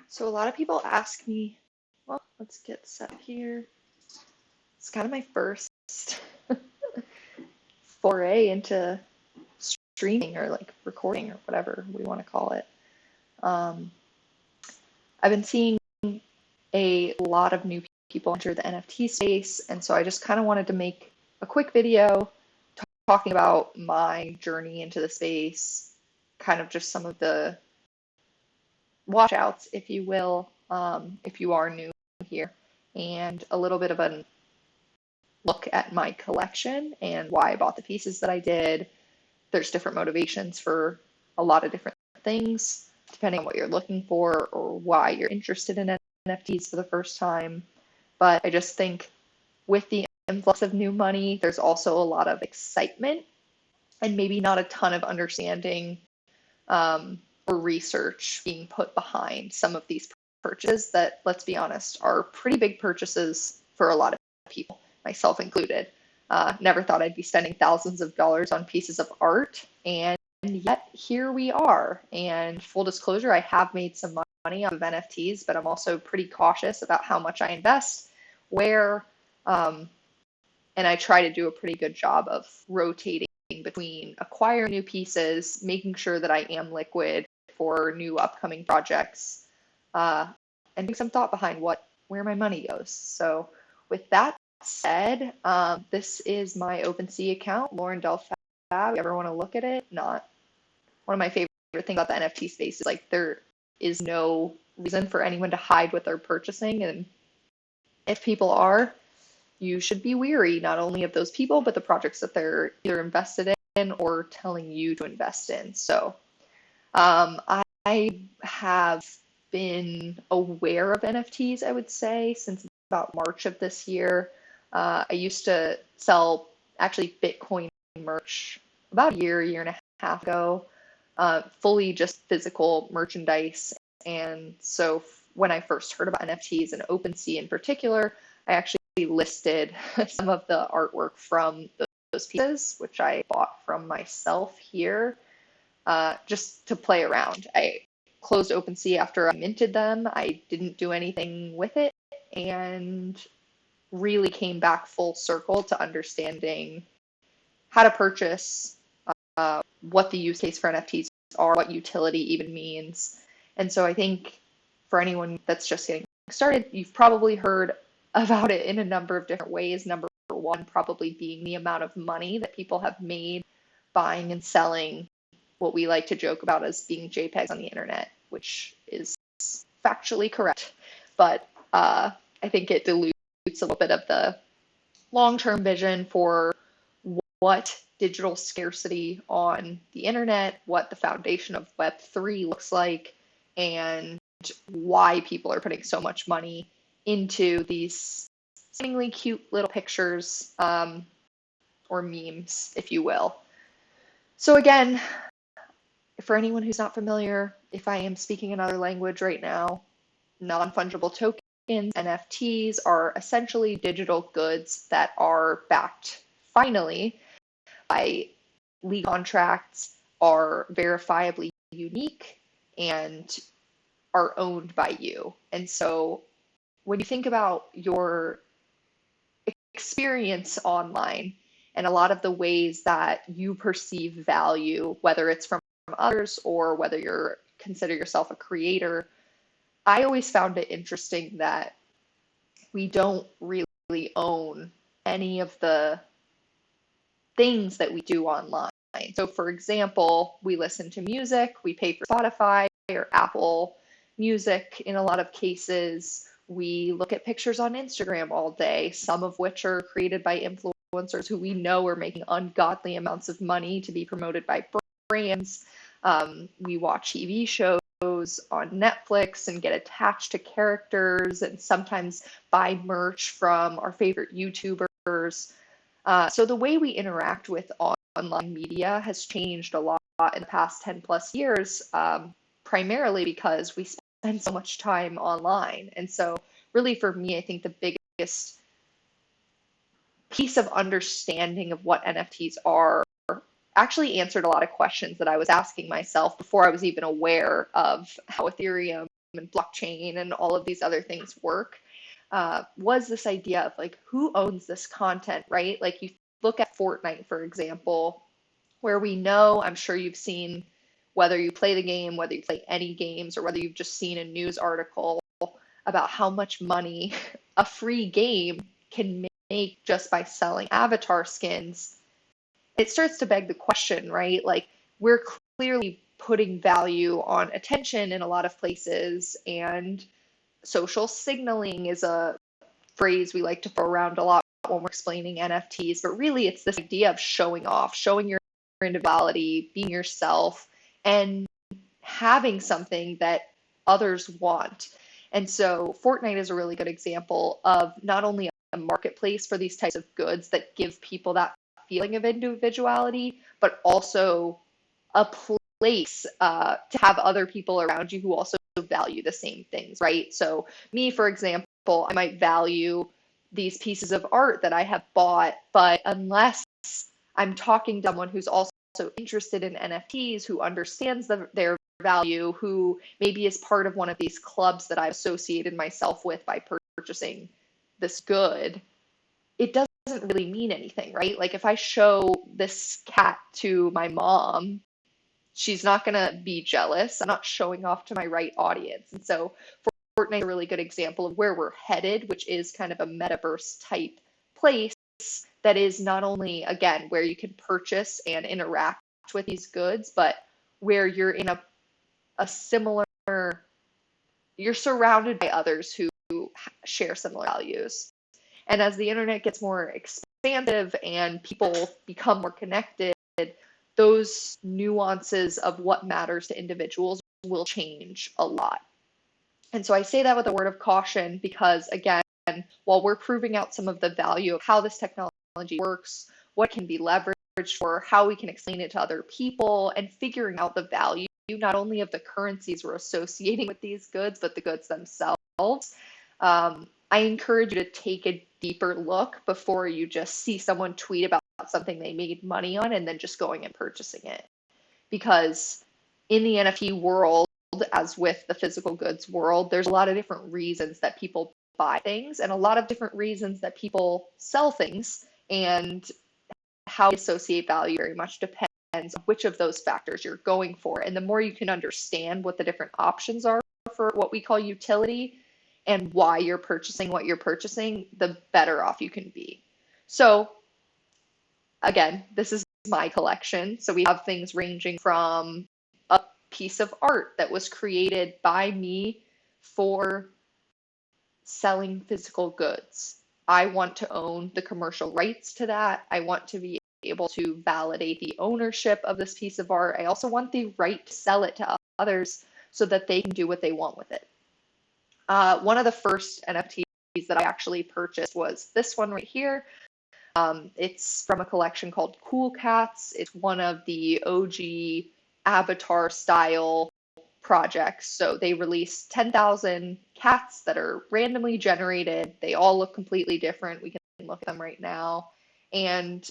So a lot of people ask me, well, let's get set here. It's kind of my first foray into streaming or like recording or whatever we want to call it. Um, I've been seeing a lot of new people enter the NFT space, and so I just kind of wanted to make a quick video talking about my journey into the space, kind of just some of the watchouts, if you will, if you are new here, and a little bit of a look at my collection and why I bought the pieces that I did. There's different motivations for a lot of different things, depending on what you're looking for or why you're interested in NFTs for the first time. But I just think with the influx of new money, there's also a lot of excitement and maybe not a ton of understanding or research being put behind some of these purchases that, let's be honest, are pretty big purchases for a lot of people, myself included. Never thought I'd be spending thousands of dollars on pieces of art, and yet here we are. And full disclosure, I have made some money off of NFTs, but I'm also pretty cautious about how much I invest, where, and I try to do a pretty good job of rotating between acquiring new pieces, making sure that I am liquid for new upcoming projects, and putting some thought behind where my money goes. So with that said, this is my OpenSea account, Lauren Del Fab. If you ever want to look at it, not one of my favorite things about the NFT space is like there is no reason for anyone to hide what they're purchasing, and if people are, you should be weary not only of those people, but the projects that they're either invested in or telling you to invest in. So I have been aware of NFTs, I would say, since about March of this year. I used to sell actually Bitcoin merch about a year and a half ago, fully just physical merchandise. And so when I first heard about NFTs and OpenSea in particular, I actually listed some of the artwork from those pieces, which I bought from myself here, just to play around. I closed OpenSea after I minted them. I didn't do anything with it and really came back full circle to understanding how to purchase, what the use case for NFTs are, what utility even means. And so I think for anyone that's just getting started, you've probably heard about it in a number of different ways. Number one, probably being the amount of money that people have made buying and selling what we like to joke about as being JPEGs on the internet, which is factually correct. But I think it dilutes a little bit of the long-term vision for what digital scarcity on the internet, what the foundation of Web3 looks like, and why people are putting so much money into these seemingly cute little pictures, or memes, if you will. So again, for anyone who's not familiar, if I am speaking another language right now, non-fungible tokens, NFTs, are essentially digital goods that are backed finally by legal contracts, are verifiably unique, and are owned by you. And so when you think about your experience online and a lot of the ways that you perceive value, whether it's from others or whether you're consider yourself a creator, I always found it interesting that we don't really own any of the things that we do online. So for example, we listen to music, we pay for Spotify or Apple Music in a lot of cases. We look at pictures on Instagram all day, some of which are created by influencers who we know are making ungodly amounts of money to be promoted by brands. We watch TV shows on Netflix and get attached to characters and sometimes buy merch from our favorite YouTubers. So the way we interact with online media has changed a lot in the past 10 plus years, primarily because we spend so much time online. And so really for me, I think the biggest piece of understanding of what NFTs are actually answered a lot of questions that I was asking myself before I was even aware of how Ethereum and blockchain and all of these other things work, was this idea of like, who owns this content, right? Like you look at Fortnite, for example, where we know, I'm sure you've seen, whether you play the game, whether you play any games, or whether you've just seen a news article about how much money a free game can make just by selling avatar skins. It starts to beg the question, right? Like, we're clearly putting value on attention in a lot of places, and social signaling is a phrase we like to throw around a lot when we're explaining NFTs, but really it's this idea of showing off, showing your individuality, being yourself, and having something that others want. And so Fortnite is a really good example of not only a marketplace for these types of goods that give people that feeling of individuality, but also a place to have other people around you who also value the same things, right? So me, for example, I might value these pieces of art that I have bought, but unless I'm talking to someone who's also interested in NFTs, who understands their value, who maybe is part of one of these clubs that I've associated myself with by purchasing this good, it doesn't really mean anything, right? Like if I show this cat to my mom, she's not going to be jealous. I'm not showing off to my right audience. And so Fortnite is a really good example of where we're headed, which is kind of a metaverse type place that is not only, again, where you can purchase and interact with these goods, but where you're in a similar, you're surrounded by others who share similar values. And as the internet gets more expansive and people become more connected, those nuances of what matters to individuals will change a lot. And so I say that with a word of caution because, again, while we're proving out some of the value of how this technology works, what can be leveraged for, how we can explain it to other people, and figuring out the value not only of the currencies we're associating with these goods, but the goods themselves, I encourage you to take a deeper look before you just see someone tweet about something they made money on and then just going and purchasing it. Because in the NFT world, as with the physical goods world, there's a lot of different reasons that people buy things and a lot of different reasons that people sell things, and how we associate value very much depends on which of those factors you're going for. And the more you can understand what the different options are for what we call utility and why you're purchasing what you're purchasing, the better off you can be. So again, this is my collection. So we have things ranging from a piece of art that was created by me for selling physical goods. I want to own the commercial rights to that. I want to be able to validate the ownership of this piece of art. I also want the right to sell it to others so that they can do what they want with it. One of the first NFTs that I actually purchased was this one right here. It's from a collection called Cool Cats. It's one of the OG Avatar style projects. So they released 10,000 cats that are randomly generated. They all look completely different. We can look at them right now. And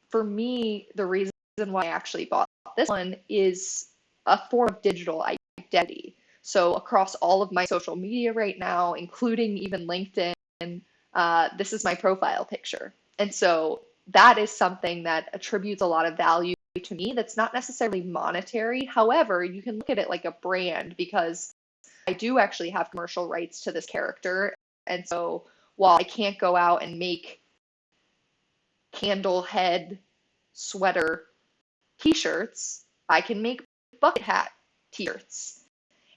for me, the reason why I actually bought this one is a form of digital identity. So across all of my social media right now, including even LinkedIn, this is my profile picture. And so that is something that attributes a lot of value to me that's not necessarily monetary. However, you can look at it like a brand because I do actually have commercial rights to this character. And so while I can't go out and make candle head sweater t-shirts, I can make bucket hat t-shirts.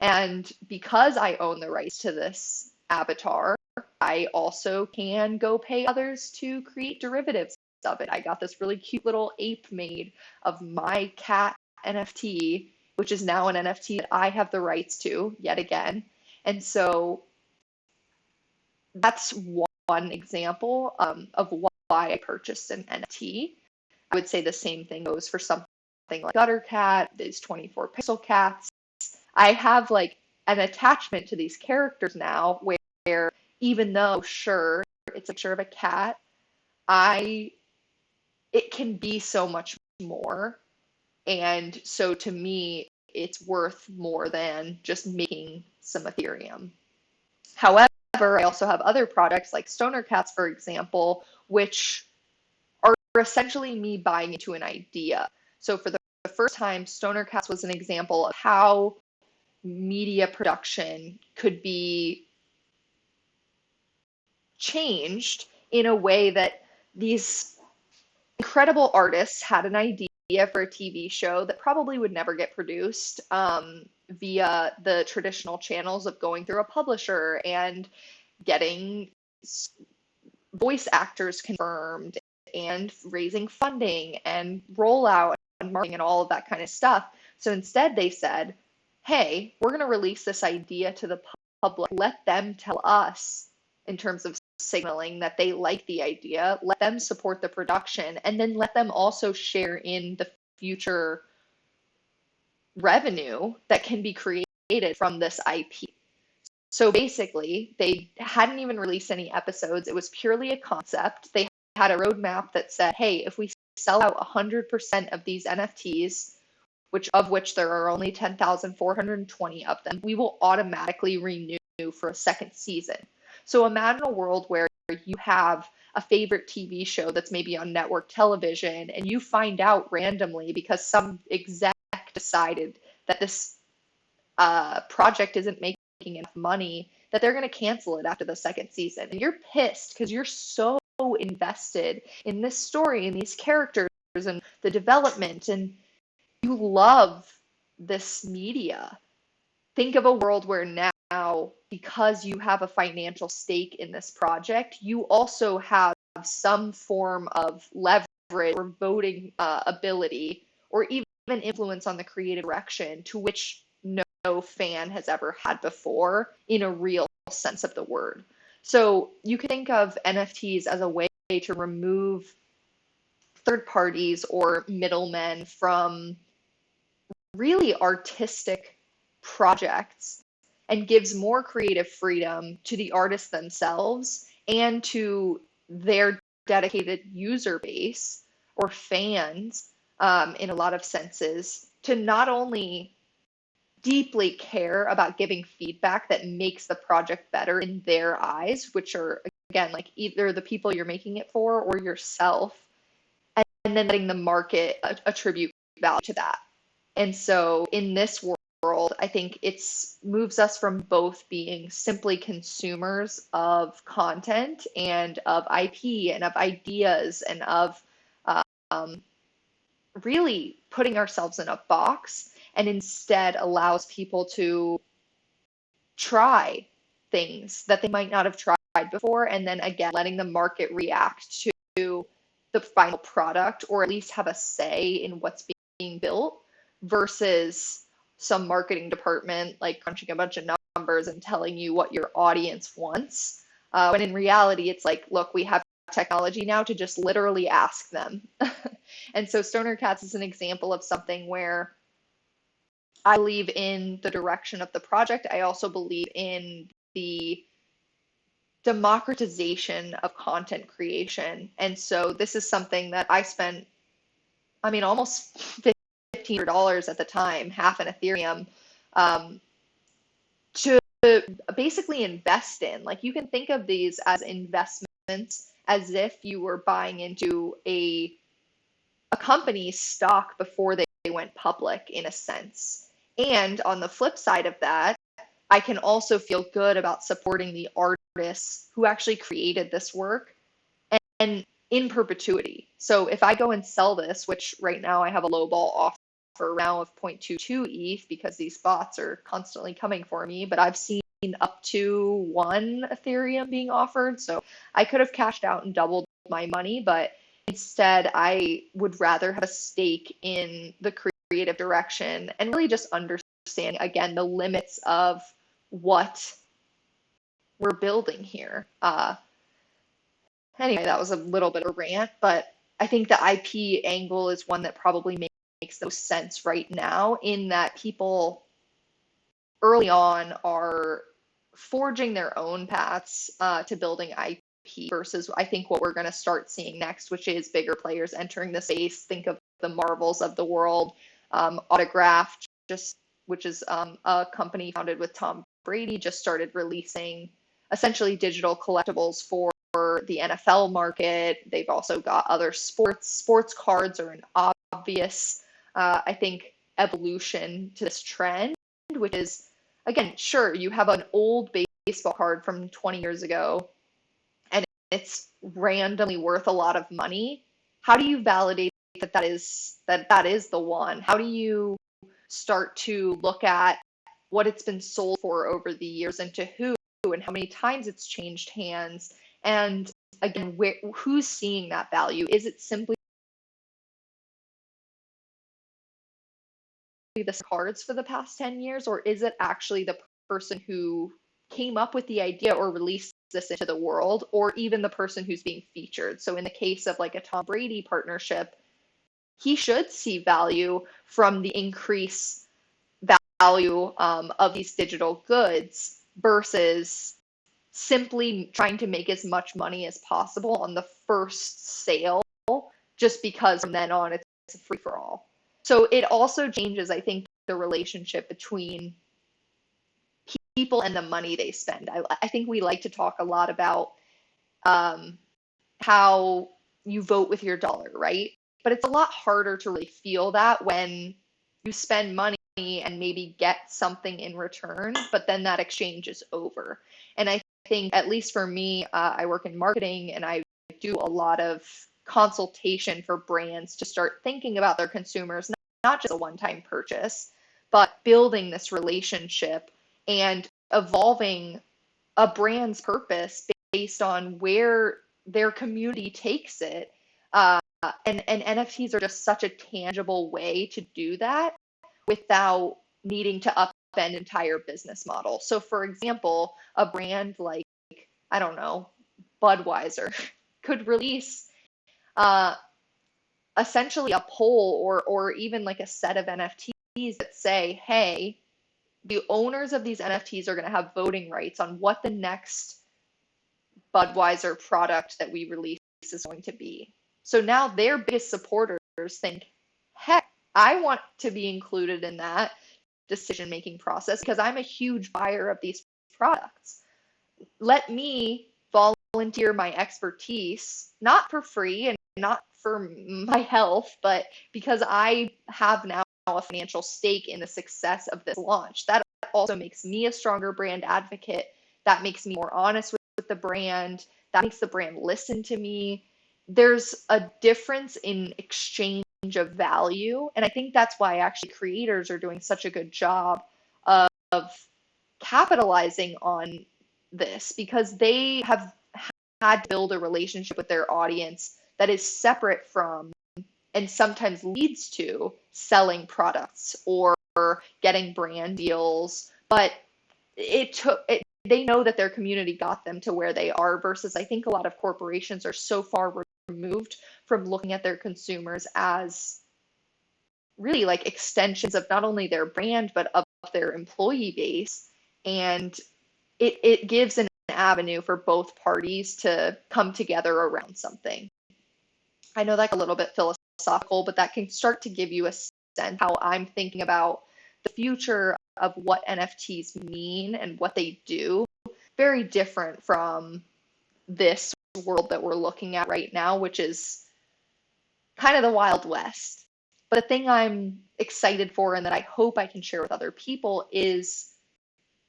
And because I own the rights to this avatar, I also can go pay others to create derivatives of it. I got this really cute little ape made of my cat NFT, which is now an NFT that I have the rights to yet again. And so that's one example of why I purchased an NFT. I would say the same thing goes for something like Gutter Cat, these 24 pixel cats. I have like an attachment to these characters now where even though, sure, it's a picture of a cat, it can be so much more. And so to me, it's worth more than just making some Ethereum. However, I also have other products like Stoner Cats, for example, which are essentially me buying into an idea. So for the first time, Stoner Cats was an example of how media production could be changed in a way that these incredible artists had an idea for a TV show that probably would never get produced via the traditional channels of going through a publisher and getting voice actors confirmed and raising funding and rollout and marketing and all of that kind of stuff. So instead, they said, hey, we're going to release this idea to the public. Let them tell us in terms of signaling that they like the idea. Let them support the production, and then let them also share in the future revenue that can be created from this IP. So basically, they hadn't even released any episodes. It was purely a concept. They had a roadmap that said, hey, if we sell out 100% of these NFTs, of which there are only 10,420 of them, we will automatically renew for a second season. So imagine a world where you have a favorite TV show that's maybe on network television, and you find out randomly because some exec decided that this project isn't making enough money, that they're going to cancel it after the second season. And you're pissed because you're so invested in this story and these characters and the development, and you love this media. Think of a world where now, because you have a financial stake in this project, you also have some form of leverage or voting ability or even influence on the creative direction to which no fan has ever had before in a real sense of the word. So you can think of NFTs as a way to remove third parties or middlemen from really artistic projects and gives more creative freedom to the artists themselves and to their dedicated user base or fans in a lot of senses to not only deeply care about giving feedback that makes the project better in their eyes, which are, again, like either the people you're making it for or yourself, and then letting the market attribute value to that. And so in this world, I think it's moves us from both being simply consumers of content and of IP and of ideas and of um, really putting ourselves in a box, and instead allows people to try things that they might not have tried before, and then again letting the market react to the final product, or at least have a say in what's being built, versus some marketing department like crunching a bunch of numbers and telling you what your audience wants, when in reality it's like, look, we have technology now to just literally ask them. And so Stoner Cats is an example of something where I believe in the direction of the project. I also believe in the democratization of content creation. And so this is something that I spent, I mean, almost $1,500 at the time, half an Ethereum, to basically invest in. Like, you can think of these as investments as if you were buying into a company's stock before they went public, in a sense. And on the flip side of that, I can also feel good about supporting the artists who actually created this work and in perpetuity. So if I go and sell this, which right now I have a lowball offer now of 0.22 ETH because these bots are constantly coming for me, but I've seen up to 1 Ethereum being offered. So I could have cashed out and doubled my money, but instead I would rather have a stake in the creative direction and really just understand, again, the limits of what we're building here. Anyway, that was a little bit of a rant, but I think the IP angle is one that probably makes the most sense right now, in that people early on are forging their own paths to building IP versus I think what we're going to start seeing next, which is bigger players entering the space. Think of the Marvels of the world, Autograph, just which is a company founded with Tom Brady, just started releasing essentially digital collectibles for the NFL market. They've also got other sports cards are an obvious, I think, evolution to this trend, which is, again, sure, you have an old baseball card from 20 years ago and it's randomly worth a lot of money. How do you validate that is the one? How do you start to look at what it's been sold for over the years and to who and how many times it's changed hands? And again, who's seeing that value? Is it simply the cards for the past 10 years, or is it actually the person who came up with the idea or released this into the world, or even the person who's being featured? So in the case of like a Tom Brady partnership, he should see value from the increase value of these digital goods versus simply trying to make as much money as possible on the first sale, just because from then on it's a free for all. So it also changes, I think, the relationship between people and the money they spend. I think we like to talk a lot about how you vote with your dollar, right? But it's a lot harder to really feel that when you spend money and maybe get something in return, but then that exchange is over. And I think, at least for me, I work in marketing and I do a lot of consultation for brands to start thinking about their consumers, not just a one-time purchase, but building this relationship and evolving a brand's purpose based on where their community takes it. And NFTs are just such a tangible way to do that without needing to upend entire business model. So for example, a brand like, I don't know, Budweiser could release essentially a poll or even like a set of NFTs that say, hey, the owners of these NFTs are going to have voting rights on what the next Budweiser product that we release is going to be. So now their biggest supporters think, heck, I want to be included in that decision-making process because I'm a huge buyer of these products. Let me volunteer my expertise, not for free and not for my health, but because I have now a financial stake in the success of this launch. That also makes me a stronger brand advocate. That makes me more honest with the brand. That makes the brand listen to me. There's a difference in exchange of value. And I think that's why actually creators are doing such a good job of capitalizing on this, because they have had to build a relationship with their audience that is separate from and sometimes leads to selling products or getting brand deals. But they know that their community got them to where they are, versus I think a lot of corporations are so far removed from looking at their consumers as really like extensions of not only their brand, but of their employee base. And it gives an avenue for both parties to come together around something. I know that's a little bit philosophical, but that can start to give you a sense how I'm thinking about the future of what NFTs mean and what they do. Very different from this world that we're looking at right now, which is kind of the Wild West. But the thing I'm excited for and that I hope I can share with other people is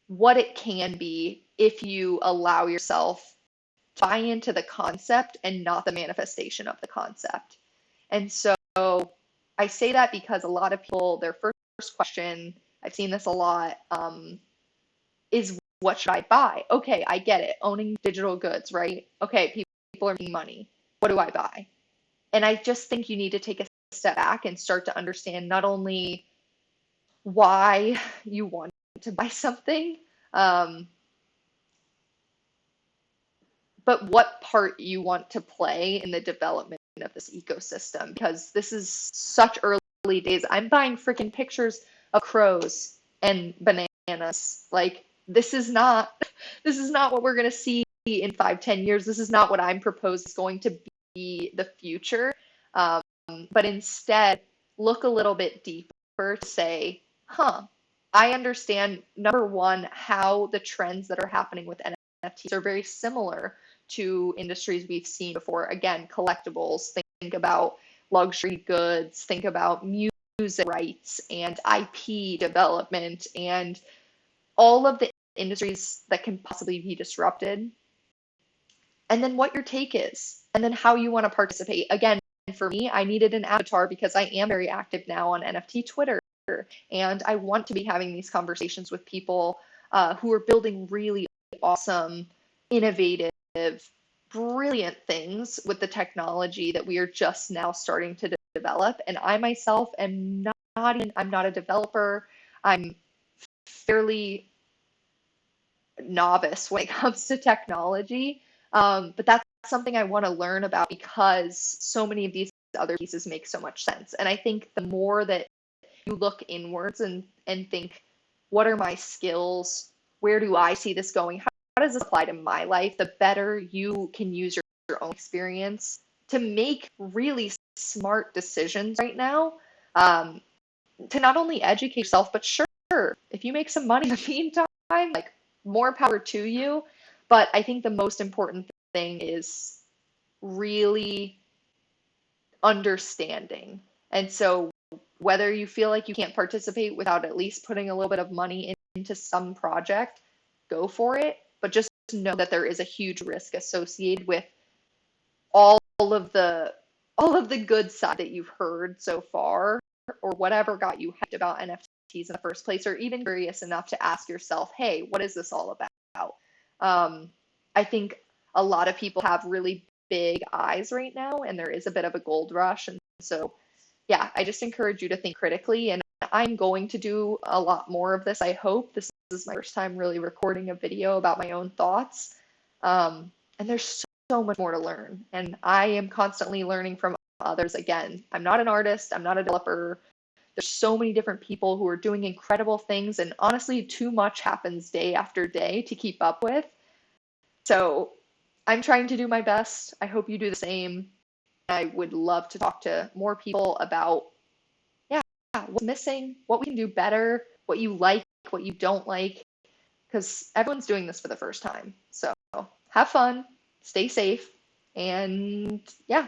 what it can be if you allow yourself to buy into the concept and not the manifestation of the concept. And so I say that because a lot of people, their first question, I've seen this a lot, is what should I buy? Okay, I get it. Owning digital goods, right? Okay, people are making money. What do I buy? And I just think you need to take a step back and start to understand not only why you want to buy something, but what part you want to play in the development of this ecosystem, because this is such early days. I'm buying freaking pictures of crows and bananas. Like this is not what we're going to see in 5-10 years. This is not what I'm proposed is going to be the future. But instead look a little bit deeper to say, I understand, number one, how the trends that are happening with NFTs are very similar to industries we've seen before. Again, collectibles, think about luxury goods, think about music rights and IP development and all of the industries that can possibly be disrupted. And then what your take is, and then how you want to participate. Again, for me, I needed an avatar because I am very active now on NFT Twitter, and I want to be having these conversations with people who are building really awesome, innovative, brilliant things with the technology that we are just now starting to develop. And I myself am not even, I'm not a developer. I'm fairly novice when it comes to technology. But that's something I want to learn about because so many of these other pieces make so much sense. And I think the more that you look inwards and think, what are my skills? Where do I see this going? How does this apply to my life? The better you can use your own experience to make really smart decisions right now, um, to not only educate yourself, but sure, if you make some money in the meantime, like more power to you. But I think the most important thing is really understanding. And so whether you feel like you can't participate without at least putting a little bit of money into some project, go for it. But just know that there is a huge risk associated with all of the good side that you've heard so far, or whatever got you hyped about NFTs in the first place, or even curious enough to ask yourself, hey, what is this all about? I think a lot of people have really big eyes right now, and there is a bit of a gold rush. And so, yeah, I just encourage you to think critically. And I'm going to do a lot more of this, I hope. This is my first time really recording a video about my own thoughts. And there's so much more to learn. And I am constantly learning from others. Again, I'm not an artist, I'm not a developer. There's so many different people who are doing incredible things. And honestly, too much happens day after day to keep up with. So I'm trying to do my best. I hope you do the same. I would love to talk to more people about, yeah, what's missing, what we can do better, what you like, what you don't like, because everyone's doing this for the first time. So have fun, stay safe, and yeah,